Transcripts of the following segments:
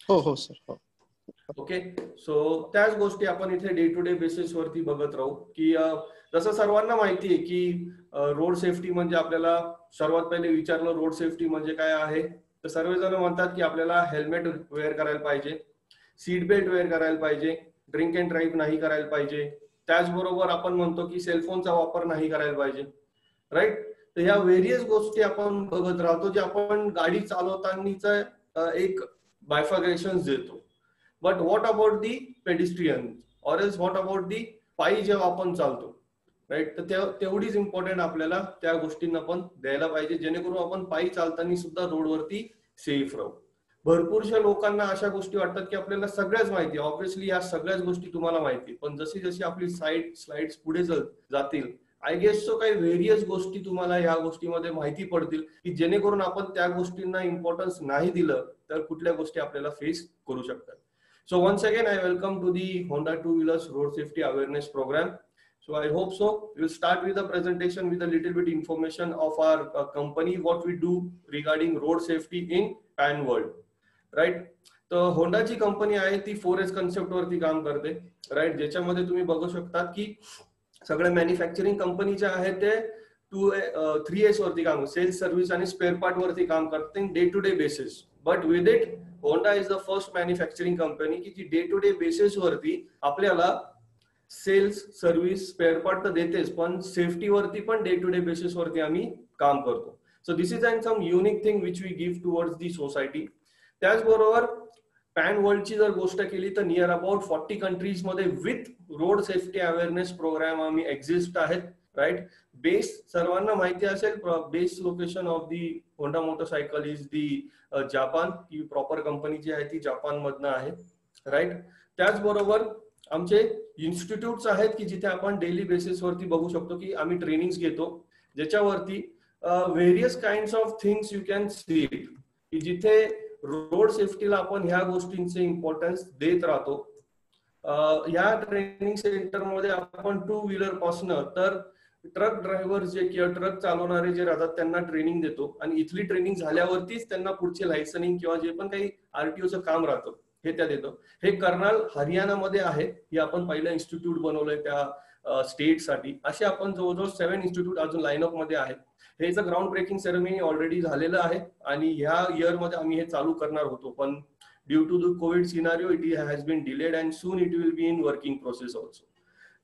हो हो सर, हो. ओके. सो त्याच गोष्टी आपण इथे डे टू डे बेसिस वरती बघत राहू की जसं सर्वांना माहिती आहे की रोड सेफ्टी म्हणजे आपल्याला सर्वात पहिले विचारलं रोड सेफ्टी म्हणजे काय आहे, तर सर्वजण म्हणतात की आपल्याला हेल्मेट वेअर करायला पाहिजे, सीट बेल्ट वेअर करायला पाहिजे, ड्रिंक अँड ड्राईव्ह नाही करायला पाहिजे, त्याचबरोबर आपण म्हणतो की सेलफोनचा वापर नाही करायला पाहिजे, राईट. तर ह्या व्हेरियस गोष्टी आपण बघत राहतो जे आपण गाडी चालवतानाच एक बायफर्गेशन देतो. But what about the pedestrian or else what about the पायी जेव्हा आपण चालतो, राईट. तर तेवढीच इम्पॉर्टंट आपल्याला त्या गोष्टींना पण द्यायला पाहिजे जेणेकरून आपण पायी चालताना सुद्धा रोडवरती सेफ राहू. भरपूरशा लोकांना अशा गोष्टी वाटतात की आपल्याला सगळ्याच माहिती, ऑब्व्हियसली या सगळ्याच गोष्टी तुम्हाला माहिती, पण जशी जशी आपली स्लाइड्स पुढे जातील आय गेस सो काही व्हेरियस गोष्टी तुम्हाला ह्या गोष्टीमध्ये माहिती पडतील की जेणेकरून आपण त्या गोष्टींना इम्पॉर्टन्स नाही दिलं तर कुठल्या गोष्टी आपल्याला फेस करू शकतात. So once again, I welcome to the Honda Two-Wheelers Road Safety Awareness Program. So I hope so. We'll start with the presentation with a little bit information of our company, what we do regarding road safety in PAN world, right? तर होंडाची company आहे ती 4S concept वरती काम करते, right. ज्याच्यामध्ये तुम्ही बघू शकता की सगळ्या मॅन्युफॅक्चरिंग कंपनी ज्या आहेत ते 3S वरती काम, सेल्स सर्व्हिस आणि स्पेअर पार्ट वरती काम करते day to day basis. But with it Honda is the first manufacturing company की जी डे टू डे बेसिस वरती आपल्याला सेल्स सर्व्हिस स्पेअर पार्ट तर देतेच पण सेफ्टी वरती पण डे टू डे बेसिस वरती आम्ही काम करतो. So this is and some unique thing which we give towards the society. त्याचबरोबर पॅन वर्ल्डची जर गोष्ट केली तर नियर अबाउट 40 कंट्रीज मध्ये with road safety awareness programme आम्ही एक्झिस्ट आहेत, राईट. बेस सर्वांना माहिती असेल, base location of the Honda motorcycle is the Japan. ही प्रॉपर कंपनी जी आहे ती जापान मधनं आहे, राईट. त्याचबरोबर आमचे इन्स्टिट्यूट्स आहेत की जिथे आपण डेली बेसिस वरती बघू शकतो की आम्ही ट्रेनिंग्स घेतो ज्याच्यावरती various kind of things you can see की जिथे रोड सेफ्टीला आपण ह्या गोष्टींचे इम्पॉर्टन्स देत राहतो. या ट्रेनिंग सेंटरमध्ये आपण 2 व्हीलर पासून तर ट्रक ड्रायव्हर जे किंवा ट्रक चालवणारे जे राहतात त्यांना ट्रेनिंग देतो आणि इथली ट्रेनिंग झाल्यावरतीच त्यांना पुढचे लायसनिंग किंवा जे पण काही आरटीओचं काम राहतं हे त्या देतो. हे कर्नाल हरियाणामध्ये आहे. हे आपण पहिलं इन्स्टिट्यूट बनवलंय त्या स्टेटसाठी. असे आपण जवळजवळ 7 इन्स्टिट्यूट अजून लाईनअप मध्ये आहेत. हे ग्राउंड ब्रेकिंग सेरेमनी ऑलरेडी झालेलं आहे आणि ह्या इयर मध्ये आम्ही हे चालू करणार होतो पण due to the covid scenario it has been delayed and soon it will be in working process also,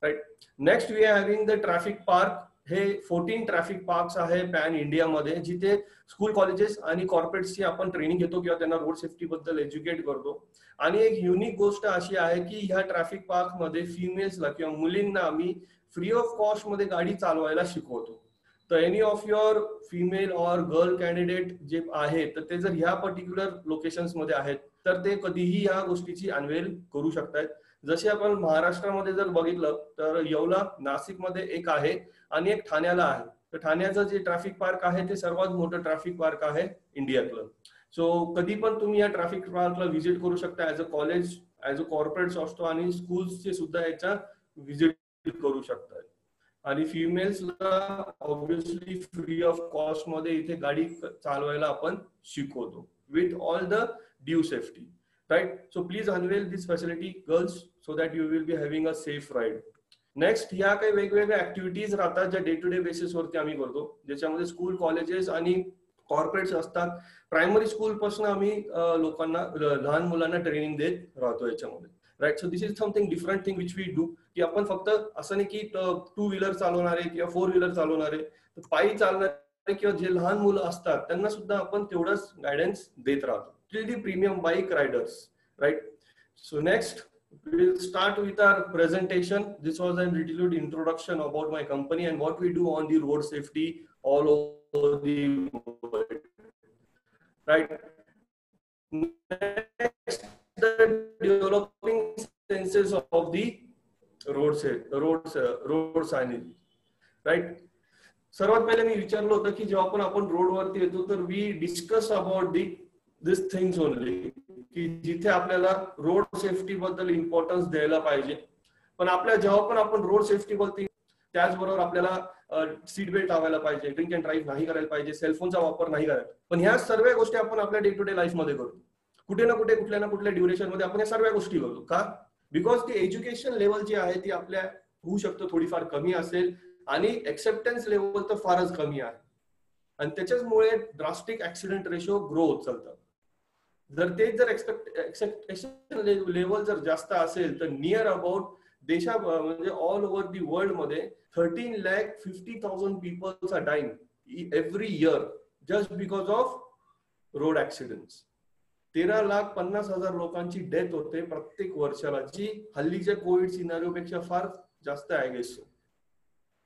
right. Next we are having the traffic park. हे 14 ट्रॅफिक पार्क्स आहे पॅन इंडियामध्ये जिथे स्कूल कॉलेजेस आणि कॉर्पोरेट्सची आपण training घेतो किंवा त्यांना road safety बद्दल एज्युकेट करतो. आणि एक युनिक गोष्ट अशी आहे की ह्या ट्रॅफिक पार्क मध्ये फिमेल्सला किंवा मुलींना आम्ही फ्री ऑफ कॉस्ट मध्ये गाडी चालवायला शिकवतो. तर any of your female or girl candidate जे आहेत तर ते जर ह्या पर्टिक्युलर लोकेशन्स मध्ये आहेत तर ते कधीही या गोष्टीची अनवेल करू शकतात. जसे आपण महाराष्ट्रामध्ये जर बघितलं तर येवला नाशिकमध्ये एक आहे आणि एक ठाण्याला आहे. तर ठाण्याचं जे ट्रॅफिक पार्क आहे ते सर्वात मोठं ट्रॅफिक पार्क आहे इंडियातलं. सो कधी पण तुम्ही या ट्रॅफिक पार्कला व्हिजिट करू शकता as a college, as a corporates असतो आणि स्कूल्सचे सुद्धा याच्या व्हिजिट करू शकतात. आणि फिमेल्सला ऑब्व्हियसली फ्री ऑफ कॉस्ट मध्ये इथे गाडी चालवायला आपण शिकवतो with all the due safety, right. So please unveil this facility girls so that you will be having a safe ride. Next ह्या काही वेगवेगळ्या ऍक्टिव्हिटीज राहतात ज्या डे टू डे बेसिस वरती आम्ही करतो ज्याच्यामध्ये स्कूल कॉलेजेस आणि कॉर्पोरेट्स असतात. प्रायमरी स्कूल पासून आम्ही लोकांना लहान मुलांना ट्रेनिंग देत राहतो याच्यामध्ये, right. So this is something different thing which we do की आपण फक्त असं नाही की 2 व्हीलर चालवणारे किंवा 4 व्हीलर चालवणारे, पायी चालणारे किंवा जे लहान मुलं असतात त्यांना सुद्धा आपण तेवढंच गायडन्स देत राहतो. Premium bike riders, right. So next we'll start with our presentation. This was a little introduction about my company and what we do on the road safety all over the world, right. Next, the developing senses of the road signage, right. सर्वात पहिले मी विचारलं होतं की जेव्हा आपण रोडवरती येतो तर we discuss about this things only की जिथे आपल्याला रोड सेफ्टी बद्दल इम्पॉर्टन्स द्यायला पाहिजे. पण जेव्हा पण आपण रोड सेफ्टी बद्दल त्याचबरोबर आपल्याला सीट बेल्ट लावायला पाहिजे, ड्रिंक अँड ड्राईव्ह नाही करायला पाहिजे, सेलफोनचा वापर नाही करायला. पण ह्या सर्व गोष्टी आपण आपल्या डे टू डे लाईफ मध्ये करतो. कुठे ना कुठे कुठल्या ना कुठल्या ड्युरेशन मध्ये आपण या सर्व गोष्टी बघतो. का? बिकॉज ती एज्युकेशन लेवल जी आहे ती आपल्या होऊ शकतं थोडीफार कमी असेल आणि एक्सेप्टन्स लेवल तर फारच कमी आहे आणि त्याच्यामुळे ड्रास्टिक ऍक्सिडेंट रेशो ग्रो होत चालतं. जर ते जर एक्सेप्टेशन लेवल जर जास्त असेल तर नियर अबाउट देशा म्हणजे ऑल ओव्हर दी वर्ल्ड मध्ये 13,50,000 peoples are dying every year just because of road accidents. 13,50,000 लोकांची डेथ होते प्रत्येक वर्षाला, जी हल्लीच्या कोविड सिनारिओ पेक्षा फार जास्त आहे गेस.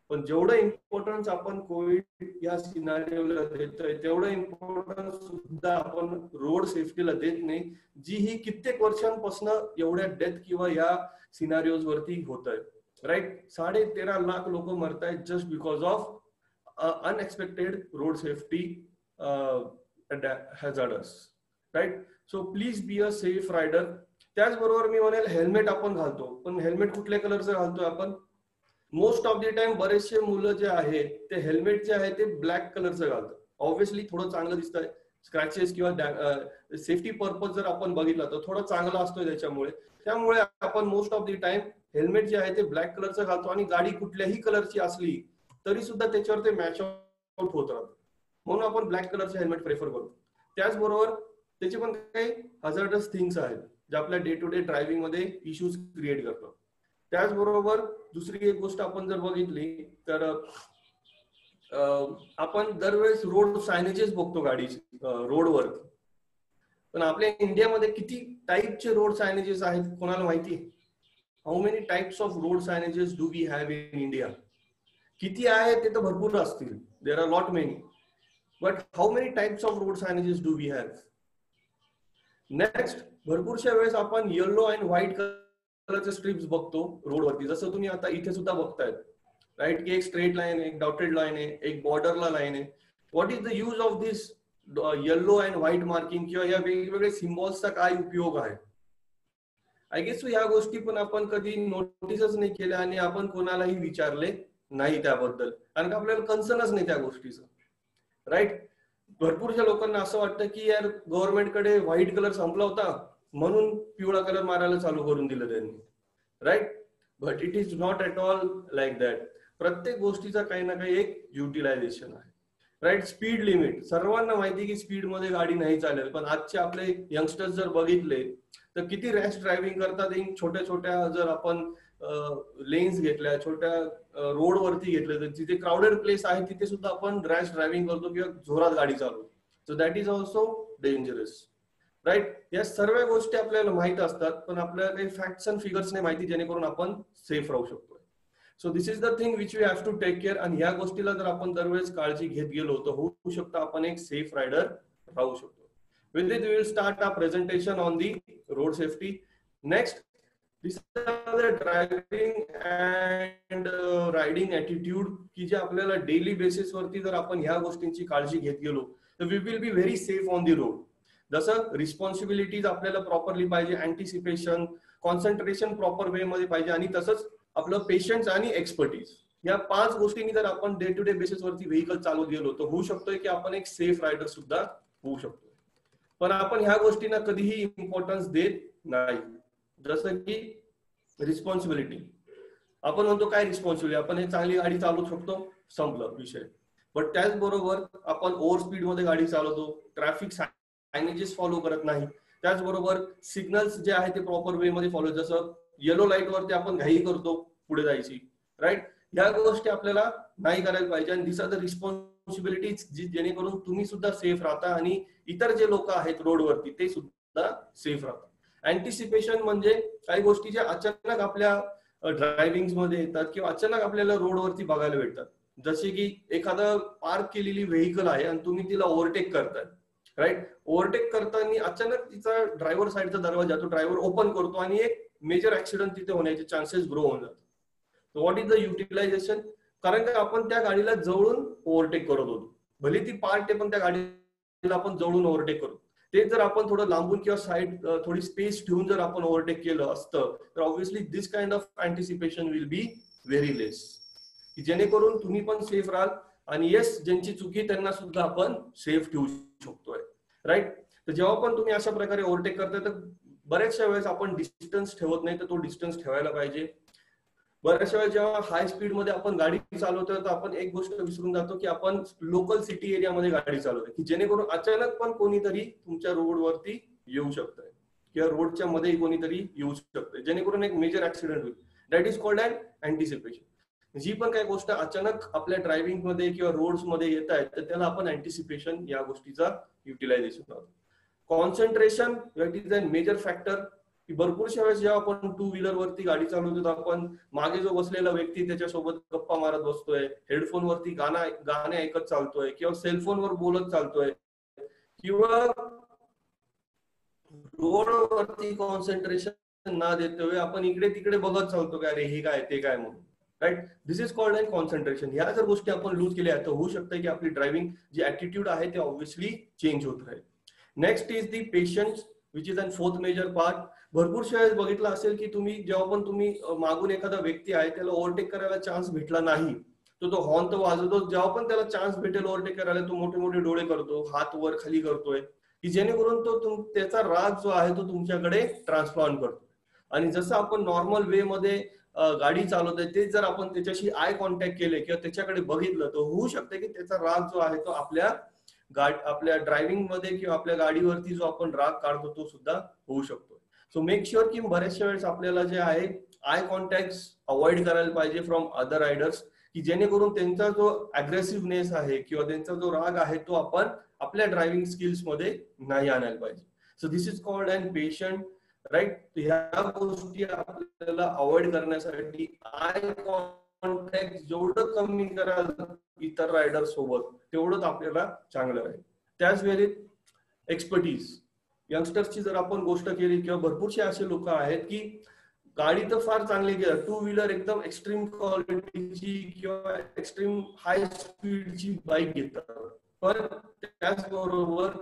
पण जेवढं इम्पॉर्टन्स आपण कोविड या सिनारिओला देतोय तेवढं इम्पॉर्टन्स सुद्धा आपण रोड सेफ्टीला देत नाही, जी ही कित्येक वर्षांपासून एवढ्या डेथ किंवा या सिनारिओज वरती होत आहे. राईट, 13.5 लाख लोक मरतायत just because of unexpected road safety hazards. Right, so please be a safe rider. त्याचबरोबर मी म्हणेल हेल्मेट आपण घालतो, पण हेल्मेट कुठल्या कलरचं घालतोय आपण? मोस्ट ऑफ द टाइम बरेचसे मुलं जे आहेत ते हेल्मेट जे आहे ते ब्लॅक कलरचं घालतात. ऑब्व्हियसली थोडं चांगलं दिसतंय, स्क्रॅचेस किंवा सेफ्टी पर्पज जर आपण बघितला तर थोडं चांगला असतोय त्यामुळे आपण most of the time helmet जे आहे ते ब्लॅक कलरचं घालतो आणि गाडी कुठल्याही कलरची असली तरी सुद्धा त्याच्यावर ते मॅच आउट होत राहतं, म्हणून आपण ब्लॅक कलरचे हेल्मेट प्रेफर करतो. त्याचबरोबर त्याचे पण काही हॅझार्डस थिंग्स आहेत जे आपल्या डे टू डे ड्रायव्हिंग मध्ये इश्यूज क्रिएट करतात. त्याचबरोबर दुसरी एक गोष्ट आपण जर बघितली तर आपण दरवेळेस रोड सायनेजेस बघतो गाडीची रोडवर, पण आपल्या इंडियामध्ये किती टाईपचे रोड सायनेजेस आहेत कोणाला माहिती? How many types of road signages do we have in India? किती आहेत ते तर भरपूर असतील, there are lot many, but how many types of road signages do we have? Next, भरपूरशा वेळेस आपण येलो अँड व्हाईट कलरचे स्ट्रिप्स बघतो रोडवरती, जसं तुम्ही आता इथे सुद्धा बघतायत. राईट, की एक स्ट्रेट लाईन आहे, एक डॉटेड लाईन आहे, एक बॉर्डरला लाईन आहे. What is the use of this yellow and white marking किंवा या वेगवेगळ्या सिम्बॉल्सचा काय उपयोग आहे? आय गेस ह्या गोष्टी पण आपण कधी नोटीसच नाही केल्या आणि आपण कोणालाही विचारले नाही त्याबद्दल, कारण का आपल्याला कन्सर्नच नाही त्या गोष्टीचं. राईट, भरपूरशा लोकांना असं वाटतं की यार गव्हर्नमेंटकडे व्हाईट कलर संपला होता म्हणून पिवळा कलर मारायला चालू करून दिलं त्यांनी. Right, but it is not at all like that. प्रत्येक गोष्टीचा काही ना काही एक युटिलायझेशन आहे. राईट, स्पीड लिमिट सर्वांना माहिती की स्पीड मध्ये गाडी नाही चालेल, पण आजचे आपले यंगस्टर्स जर बघितले तर किती रॅश ड्रायव्हिंग करतात. छोट्या छोट्या जर आपण लेन्स घेतल्या, छोट्या रोडवरती घेतले तर जिथे क्राऊडेड प्लेस आहे तिथे सुद्धा आपण रॅश ड्रायव्हिंग करतो किंवा जोरात गाडी चालवतो. So that is also dangerous. Right, या सर्व गोष्टी आपल्याला माहित असतात, पण आपल्याला काही फॅक्ट्स अँड फिगर्स नाही माहिती जेणेकरून आपण सेफ राहू शकतो. So this is the thing which we have to take care. आणि ह्या गोष्टीला जर आपण दरवेळेस काळजी घेत गेलो तर होऊ शकतं आपण एक सेफ रायडर राहू शकतो. With it, we will start our presentation on the road safety. Next, these are the driving and riding attitude की जे आपल्याला डेली बेसिस वरती जर आपण ह्या गोष्टींची काळजी घेत गेलो तर we will be very safe on the road. जसं रिस्पॉन्सिबिलिटीज आपल्याला प्रॉपरली पाहिजे, अँटिसिपेशन, कॉन्सन्ट्रेशन प्रॉपर वे मध्ये पाहिजे, आणि तसंच आपलं पेशन्स आणि एक्सपर्टीज, या 5 गोष्टींनी जर आपण डे टू डे बेसिस वरती व्हेकल चालवत गेलो तर होऊ शकतोय की आपण एक सेफ रायडर सुद्धा होऊ शकतो. पण आपण ह्या गोष्टींना कधीही इम्पॉर्टन्स देत नाही. जसं की रिस्पॉन्सिबिलिटी, आपण म्हणतो काय रिस्पॉन्सिबिलिटी, आपण हे चांगली गाडी चालवू शकतो, संपलं विषय. बट त्याचबरोबर आपण ओव्हर स्पीड मध्ये गाडी चालवतो, ट्रॅफिक सायनेजेस फॉलो करत नाही, त्याचबरोबर सिग्नल्स जे आहे ते प्रॉपर वे मध्ये फॉलो, जसं येलो लाईट वरती आपण घाई करतो पुढे जायची. राईट, ह्या गोष्टी आपल्याला नाही करायला पाहिजे. आणि दिस आर द रिस्पॉन्सिबिलिटीज जेणेकरून तुम्ही सुद्धा सेफ राहता आणि इतर जे लोक आहेत रोडवरती ते सुद्धा सेफ राहतात. अँटिसिपेशन म्हणजे काही गोष्टी ज्या अचानक आपल्या ड्रायव्हिंग मध्ये येतात किंवा अचानक आपल्याला रोडवरती बघायला भेटतात. जसे की एखादं पार्क केलेली व्हेकल आहे आणि तुम्ही तिला ओव्हरटेक करताय. राईट, ओव्हरटेक करताना अचानक तिचा ड्रायव्हर साईडचा दरवाजा तो ड्रायव्हर ओपन करतो आणि एक मेजर ऍक्सिडेंट तिथे होण्याचे चान्सेस ग्रो होऊन जातात. What is the utilization? कारण का आपण त्या गाडीला जवळून ओव्हरटेक करत होतो, भले ती पार्ट आहे पण त्या गाडीला आपण जवळून ओव्हरटेक करतो. ते जर आपण थोडं लांबून किंवा साईड थोडी स्पेस ठेवून जर आपण ओव्हरटेक केलं असतं तर obviously this kind of anticipation will be very less, जेणेकरून तुम्ही पण सेफ राहाल आणि येस ज्यांची चुकी त्यांना सुद्धा आपण सेफ ठेवू शकतोय. राईट, तर जेव्हा पण तुम्ही अशा प्रकारे ओव्हरटेक करताय तर बऱ्याचशा वेळेस आपण डिस्टन्स ठेवत नाही, तर तो डिस्टन्स ठेवायला पाहिजे. बऱ्याचशा वेळेस जेव्हा हाय स्पीड मध्ये आपण गाडी चालवतोय तर आपण एक गोष्ट विसरून जातो की आपण लोकल सिटी एरियामध्ये गाडी चालवतोय, की जेणेकरून अचानक पण कोणीतरी तुमच्या रोडवरती येऊ शकतंय किंवा रोडच्या मध्ये कोणीतरी येऊ शकतंय, जेणेकरून एक मेजर ऍक्सिडेंट होईल. That is called an anticipation. जी पण काही गोष्ट अचानक आपल्या ड्रायव्हिंग मध्ये किंवा रोड्स मध्ये येत आहेत तर त्याला आपण अँटिसिपेशन या गोष्टीचा युटिलायझेशन आहोत. Concentration that is a major factor. की भरपूरशा वेळेस जेव्हा आपण टू व्हीलर वरती गाडी चालवतो तर आपण मागे जो बसलेला व्यक्ती त्याच्यासोबत गप्पा मारत बसतोय, हेडफोन वरती गाणे ऐकत चालतोय किंवा सेलफोनवर बोलत चालतोय किंवा रोडवरती कॉन्सन्ट्रेशन ना देतोय आपण इकडे तिकडे बघत चालतो काय अरे हे काय ते काय म्हणून. Right, this is called and concentration. ह्या जर गोष्टी आपण लूज केल्या तर होऊ शकतं की आपली ड्रायव्हिंग जी ऍटिट्यूड आहे ते ऑब्व्हियसली चेंज होत राहील. Next is the patience which is an fourth major part. भरपूरशा वेळेस बघितलं असेल की जेव्हा पण तुम्ही मागून एखादा व्यक्ती आहे त्याला ओव्हरटेक करायला चान्स भेटला नाही तो हॉर्न तर वाजवतो. जेव्हा पण त्याला चान्स भेटेल ओव्हरटेक करायला तो मोठे मोठे डोळे करतो, हात वर खाली करतोय, की जेणेकरून तो त्याचा राग जो आहे तो तुमच्याकडे ट्रान्सप्लांट करतो. आणि जसं आपण नॉर्मल वे मध्ये गाडी चालवतोय तेच जर आपण त्याच्याशी आय कॉन्टॅक्ट केले किंवा त्याच्याकडे बघितलं तर होऊ शकतं की त्याचा राग जो आहे तो आपल्या ड्रायव्हिंग मध्ये किंवा आपल्या गाडीवरती जो आपण राग काढतो तो सुद्धा होऊ शकतो. सो मेक शुअर की बऱ्याचशा वेळेस आपल्याला जे आहे आय कॉन्टॅक्ट अवॉइड करायला पाहिजे फ्रॉम अदर रायडर्स, की जेणेकरून त्यांचा जो अग्रेसिव्हनेस आहे किंवा त्यांचा जो राग आहे तो आपण आपल्या ड्रायव्हिंग स्किल्स मध्ये नाही आणायला पाहिजे. So this is called and patient. Right, ह्या गोष्टी आपल्याला अवॉइड करण्यासाठी आय कॉन्टॅक्ट जेवढं कमी कराल इतर रायडर सोबत तेवढंच आपल्याला चांगलं राहील. त्याचवेळी एक्सपर्टीज. यंगस्टर्सची जर आपण गोष्ट केली किंवा भरपूरसे असे लोक आहेत की गाडी तर फार चांगली घेतात, टू व्हीलर एकदम एक्स्ट्रीम क्वालिटीची किंवा एक्स्ट्रीम हाय स्पीडची बाईक घेतात, पण त्याचबरोबर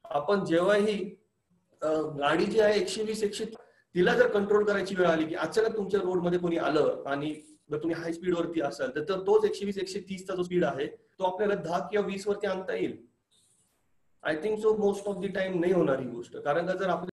आपण जेव्हाही गाडी जी आहे 120 तिला जर कंट्रोल करायची वेळ आली की अचानक तुमच्या रोड मध्ये कोणी आलं आणि जर तुम्ही हाय स्पीड वरती असाल तर तोच 120-130 जो स्पीड आहे तो आपल्याला 10 किंवा 20 वरती आणता येईल. I think so most of the time नाही होणार ही गोष्ट, कारण का जर आपल्या